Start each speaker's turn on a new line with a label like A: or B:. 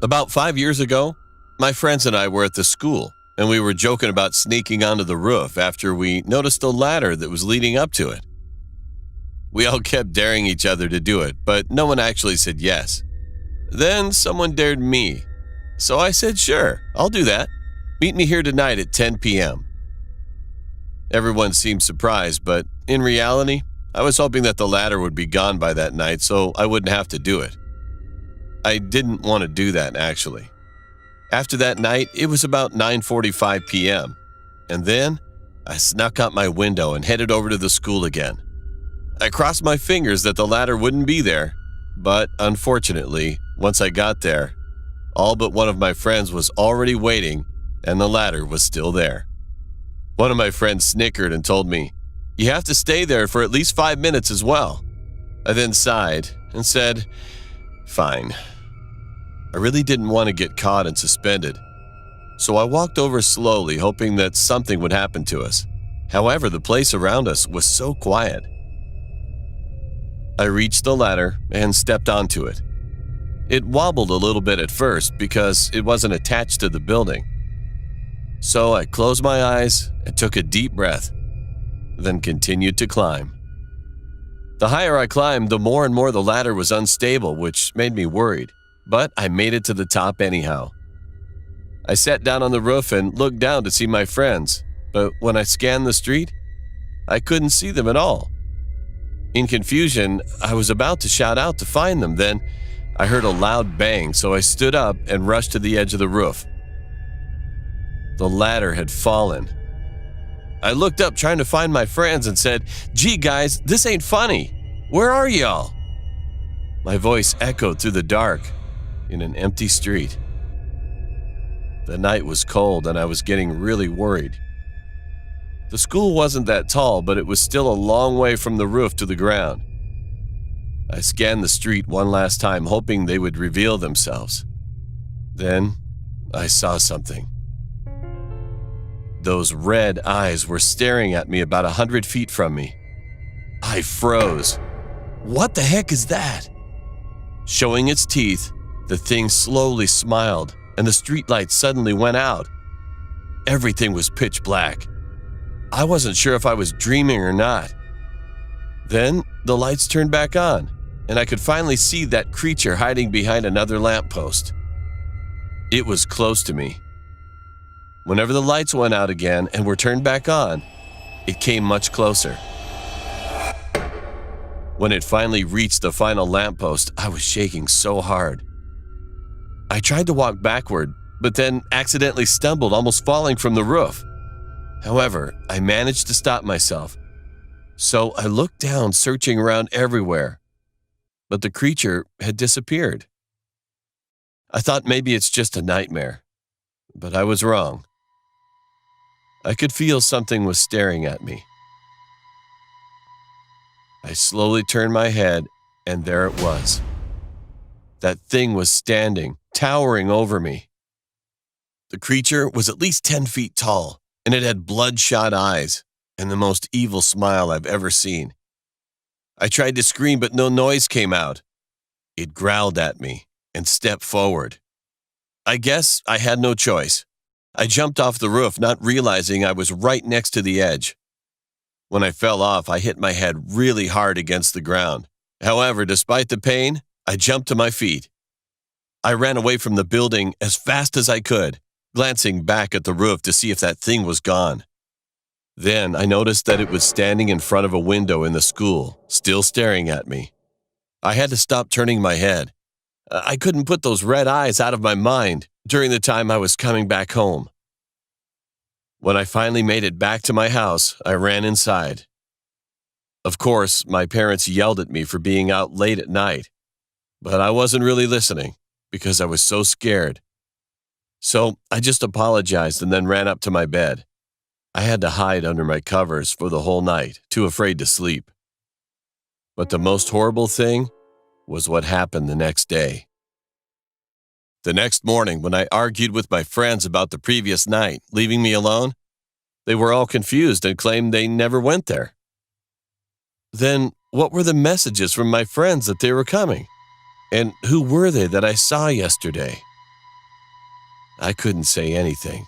A: About 5 years ago, my friends and I were at the school, and we were joking about sneaking onto the roof after we noticed a ladder that was leading up to it. We all kept daring each other to do it, but no one actually said yes. Then someone dared me, so I said, sure, I'll do that. Meet me here tonight at 10 p.m. Everyone seemed surprised, but in reality, I was hoping that the ladder would be gone by that night so I wouldn't have to do it. I didn't want to do that, actually. After that night, it was about 9:45 p.m., and then I snuck out my window and headed over to the school again. I crossed my fingers that the ladder wouldn't be there, but unfortunately, once I got there, all but one of my friends was already waiting and the ladder was still there. One of my friends snickered and told me, "You have to stay there for at least 5 minutes as well." I then sighed and said, "Fine." I really didn't want to get caught and suspended, so I walked over slowly, hoping that something would happen to us. However, the place around us was so quiet. I reached the ladder and stepped onto it. It wobbled a little bit at first because it wasn't attached to the building. So I closed my eyes and took a deep breath, then continued to climb. The higher I climbed, the more and more the ladder was unstable, which made me worried. But I made it to the top anyhow. I sat down on the roof and looked down to see my friends, but when I scanned the street, I couldn't see them at all. In confusion, I was about to shout out to find them, then I heard a loud bang, so I stood up and rushed to the edge of the roof. The ladder had fallen. I looked up trying to find my friends and said, "Gee guys, this ain't funny. Where are y'all?" My voice echoed through the dark in an empty street. The night was cold and I was getting really worried. The school wasn't that tall, but it was still a long way from the roof to the ground. I scanned the street one last time, hoping they would reveal themselves. Then I saw something. Those red eyes were staring at me about 100 feet from me. I froze. What the heck is that? Showing its teeth, the thing slowly smiled, and the streetlights suddenly went out. Everything was pitch black. I wasn't sure if I was dreaming or not. Then the lights turned back on, and I could finally see that creature hiding behind another lamppost. It was close to me. Whenever the lights went out again and were turned back on, it came much closer. When it finally reached the final lamppost, I was shaking so hard. I tried to walk backward, but then accidentally stumbled, almost falling from the roof. However, I managed to stop myself. So I looked down, searching around everywhere, but the creature had disappeared. I thought maybe it's just a nightmare, but I was wrong. I could feel something was staring at me. I slowly turned my head, and there it was. That thing was standing, towering over me. The creature was at least 10 feet tall, and it had bloodshot eyes and the most evil smile I've ever seen. I tried to scream, but no noise came out. It growled at me and stepped forward. I guess I had no choice. I jumped off the roof, not realizing I was right next to the edge. When I fell off, I hit my head really hard against the ground. However, despite the pain, I jumped to my feet. I ran away from the building as fast as I could, glancing back at the roof to see if that thing was gone. Then I noticed that it was standing in front of a window in the school, still staring at me. I had to stop turning my head. I couldn't put those red eyes out of my mind during the time I was coming back home. When I finally made it back to my house, I ran inside. Of course, my parents yelled at me for being out late at night, but I wasn't really listening because I was so scared. So I just apologized and then ran up to my bed. I had to hide under my covers for the whole night, too afraid to sleep. But the most horrible thing was what happened the next day. The next morning, when I argued with my friends about the previous night, leaving me alone, they were all confused and claimed they never went there. Then, what were the messages from my friends that they were coming? And who were they that I saw yesterday? I couldn't say anything.